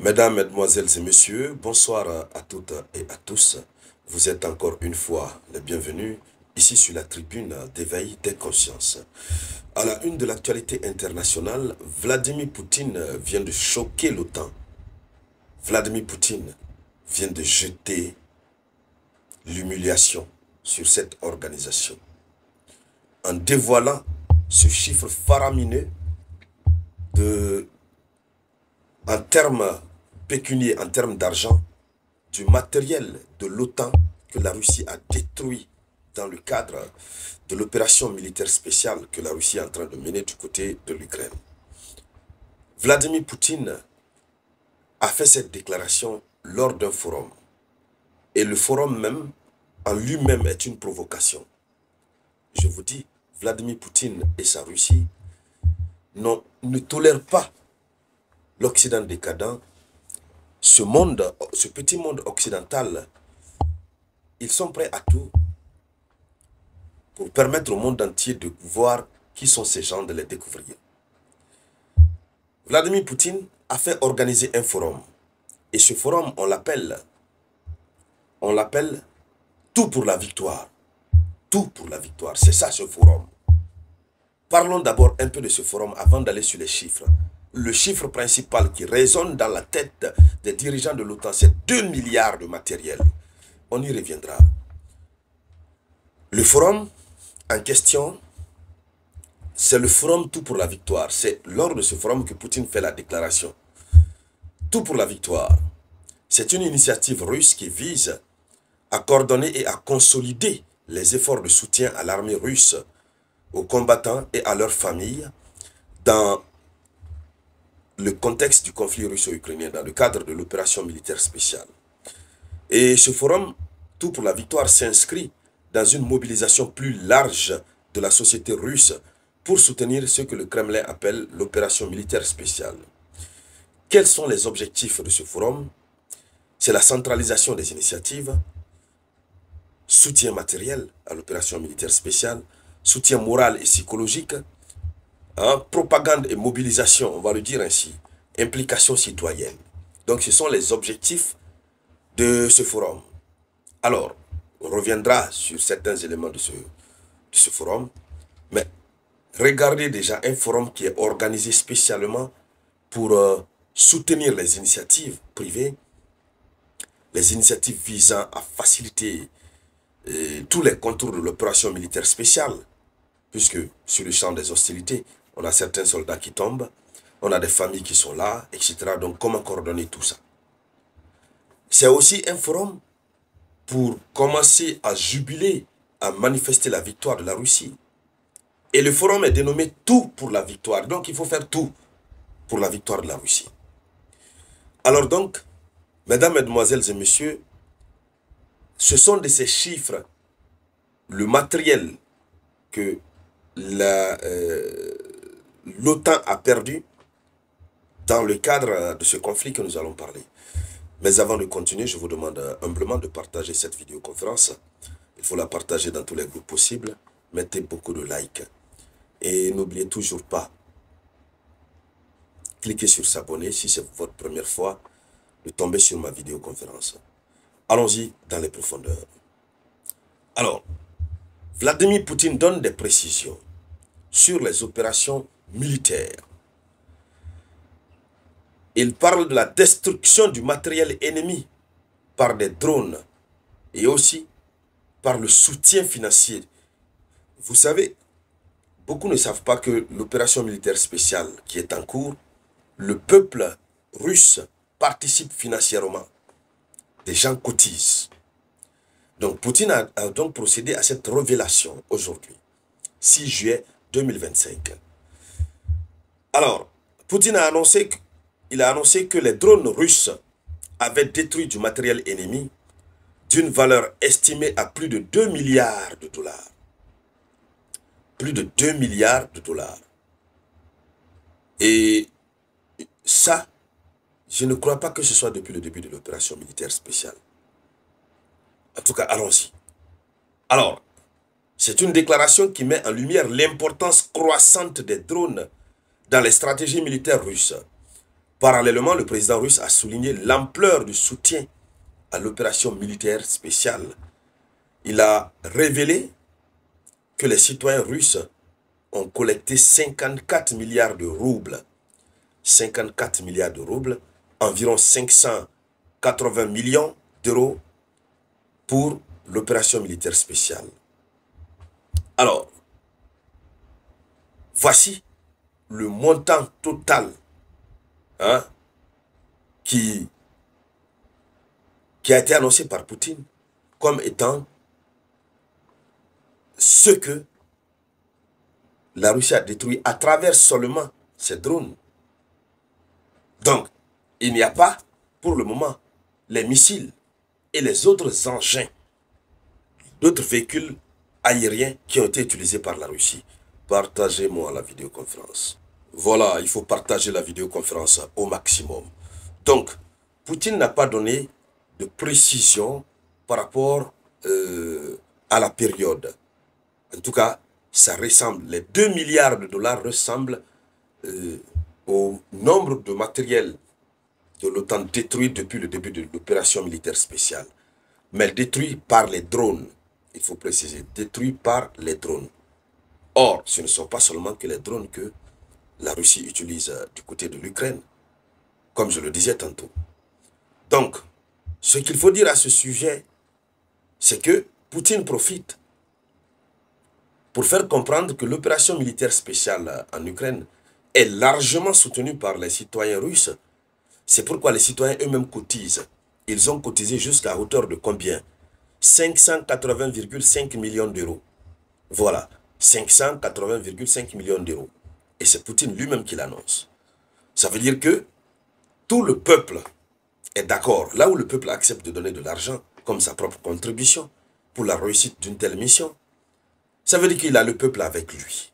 Mesdames, Mesdemoiselles et Messieurs, bonsoir à toutes et à tous. Vous êtes encore une fois les bienvenus ici sur la tribune d'éveil des consciences. À la une de l'actualité internationale, Vladimir Poutine vient de choquer l'OTAN. Vladimir Poutine vient de jeter l'humiliation sur cette organisation en dévoilant ce chiffre faramineux en termes pécuniaires, en termes d'argent, du matériel de l'OTAN que la Russie a détruit dans le cadre de l'opération militaire spéciale que la Russie est en train de mener du côté de l'Ukraine. Vladimir Poutine a fait cette déclaration lors d'un forum. Et le forum même, en lui-même, est une provocation. Je vous dis, Vladimir Poutine et sa Russie ne tolèrent pas l'Occident décadent. Ce petit monde occidental, ils sont prêts à tout pour permettre au monde entier de voir qui sont ces gens, de les découvrir. Vladimir Poutine a fait organiser un forum. Et ce forum, on l'appelle Tout pour la victoire. Tout pour la victoire, c'est ça ce forum. Parlons d'abord un peu de ce forum avant d'aller sur les chiffres. Le chiffre principal qui résonne dans la tête des dirigeants de l'OTAN, c'est 2 milliards de matériel. On y reviendra. Le forum en question, c'est le forum Tout pour la victoire. C'est lors de ce forum que Poutine fait la déclaration. Tout pour la victoire. C'est une initiative russe qui vise à coordonner et à consolider les efforts de soutien à l'armée russe, aux combattants et à leurs familles dans le contexte du conflit russo-ukrainien, dans le cadre de l'opération militaire spéciale. Et ce forum, Tout pour la victoire, s'inscrit dans une mobilisation plus large de la société russe pour soutenir ce que le Kremlin appelle l'opération militaire spéciale. Quels sont les objectifs de ce forum? C'est la centralisation des initiatives, soutien matériel à l'opération militaire spéciale, soutien moral et psychologique, propagande et mobilisation, on va le dire ainsi, implication citoyenne. Donc ce sont les objectifs de ce forum. Alors, on reviendra sur certains éléments de ce forum, mais regardez déjà un forum qui est organisé spécialement pour soutenir les initiatives privées, les initiatives visant à faciliter tous les contours de l'opération militaire spéciale, puisque sur le champ des hostilités, on a certains soldats qui tombent, on a des familles qui sont là, etc. Donc comment coordonner tout ça? C'est aussi un forum pour commencer à jubiler, à manifester la victoire de la Russie. Et le forum est dénommé Tout pour la victoire. Donc il faut faire tout pour la victoire de la Russie. Alors donc, mesdames, mesdemoiselles et messieurs, ce sont de ces chiffres, le matériel que l'OTAN a perdu dans le cadre de ce conflit que nous allons parler. Mais avant de continuer, je vous demande humblement de partager cette vidéoconférence. Il faut la partager dans tous les groupes possibles. Mettez beaucoup de likes. Et n'oubliez toujours pas, cliquez sur s'abonner si c'est votre première fois de tomber sur ma vidéoconférence. Allons-y dans les profondeurs. Alors, Vladimir Poutine donne des précisions sur les opérations militaires. Il parle de la destruction du matériel ennemi par des drones et aussi par le soutien financier. Vous savez, beaucoup ne savent pas que l'opération militaire spéciale qui est en cours, le peuple russe participe financièrement. Des gens cotisent. Donc Poutine a donc procédé à cette révélation aujourd'hui, 6 juillet 2025. Alors, Poutine a annoncé que les drones russes avaient détruit du matériel ennemi d'une valeur estimée à plus de 2 milliards de dollars. Plus de 2 milliards de dollars. Et ça, je ne crois pas que ce soit depuis le début de l'opération militaire spéciale. En tout cas, allons-y. Alors, c'est une déclaration qui met en lumière l'importance croissante des drones dans les stratégies militaires russes. Parallèlement, le président russe a souligné l'ampleur du soutien à l'opération militaire spéciale. Il a révélé que les citoyens russes ont collecté 54 milliards de roubles. 54 milliards de roubles, environ 580 millions d'euros pour l'opération militaire spéciale. Alors, voici le montant total qui a été annoncé par Poutine comme étant ce que la Russie a détruit à travers seulement ces drones. Donc, il n'y a pas, pour le moment, les missiles et les autres engins, d'autres véhicules aériens qui ont été utilisés par la Russie. Partagez-moi la vidéoconférence. Voilà, il faut partager la vidéoconférence au maximum. Donc, Poutine n'a pas donné de précision par rapport à la période. En tout cas, ça ressemble, les 2 milliards de dollars ressemblent au nombre de matériel de l'OTAN détruit depuis le début de l'opération militaire spéciale. Mais détruit par les drones, il faut préciser, détruit par les drones. Or, ce ne sont pas seulement que les drones que la Russie utilise du côté de l'Ukraine, comme je le disais tantôt. Donc, ce qu'il faut dire à ce sujet, c'est que Poutine profite pour faire comprendre que l'opération militaire spéciale en Ukraine est largement soutenue par les citoyens russes. C'est pourquoi les citoyens eux-mêmes cotisent. Ils ont cotisé jusqu'à hauteur de combien? 580,5 millions d'euros. Voilà, 580,5 millions d'euros. Et c'est Poutine lui-même qui l'annonce. Ça veut dire que tout le peuple est d'accord. Là où le peuple accepte de donner de l'argent comme sa propre contribution pour la réussite d'une telle mission, ça veut dire qu'il a le peuple avec lui.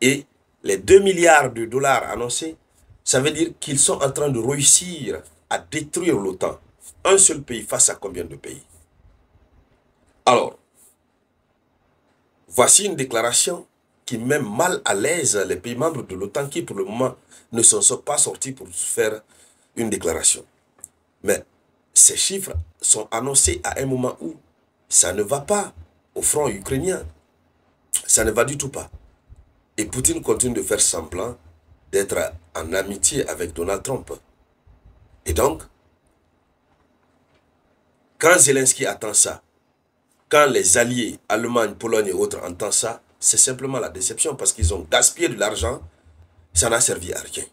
Et les 2 milliards de dollars annoncés, ça veut dire qu'ils sont en train de réussir à détruire l'OTAN. Un seul pays face à combien de pays? Alors, voici une déclaration qui met mal à l'aise les pays membres de l'OTAN qui pour le moment ne sont pas sortis pour faire une déclaration. Mais ces chiffres sont annoncés à un moment où ça ne va pas au front ukrainien. Ça ne va du tout pas. Et Poutine continue de faire semblant d'être en amitié avec Donald Trump. Et donc, quand Zelensky attend ça, quand les alliés, Allemagne, Pologne et autres entendent ça, c'est simplement la déception parce qu'ils ont gaspillé de l'argent, ça n'a servi à rien.